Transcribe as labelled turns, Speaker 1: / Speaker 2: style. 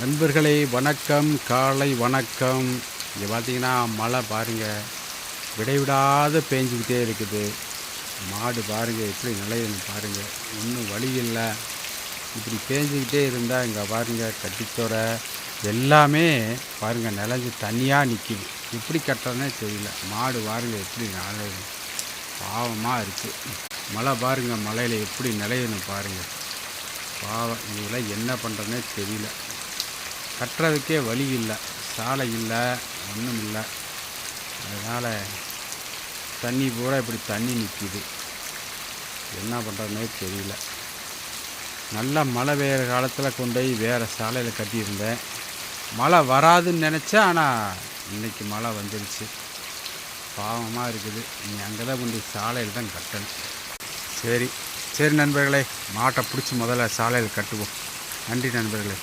Speaker 1: நண்பர்களே வணக்கம், காலை வணக்கம். இங்கே பார்த்தீங்கன்னா மழை பாருங்கள், விடைவிடாத பேஞ்சிக்கிட்டே இருக்குது. மாடு பாருங்கள் எப்படி நிலையுன்னு பாருங்கள். இன்னும் வழி இல்லை. இப்படி பேஞ்சிக்கிட்டே இருந்தால் இங்கே பாருங்கள் கட்டித்தொரை எல்லாமே பாருங்கள் நிலஞ்சி தண்ணியாக நிற்கிது. எப்படி கட்டுறதுனே தெரியல. மாடு பாருங்கள் எப்படி நிலையுது, பாவமாக இருக்குது. மழை பாருங்கள், மழையில் எப்படி நிலையணும் பாருங்கள். பாவம், இதெல்லாம் என்ன பண்ணுறதுனே தெரியல. கட்டுறதுக்கே வழி இல்லை, சாலை இல்லை, ஒன்றும் இல்லை. அதனால் தண்ணி பூரா இப்படி தண்ணி நிற்கிது. என்ன பண்ணுறதுனே தெரியல. நல்லா மழை பெய்கிற காலத்தில் கொண்டு போய் வேறு சாலையில் கட்டியிருந்தேன். மழை வராதுன்னு நினச்சேன், ஆனால் இன்றைக்கி மழை வந்துடுச்சு. பாவமாக இருக்குது. நீங்கள் அங்கே தான் கொண்டு சாலையில் தான் கட்டணும். சரி சரி நண்பர்களே, மாட்டை பிடிச்சி முதல்ல சாலையில் கட்டுவோம். நன்றி நண்பர்களே.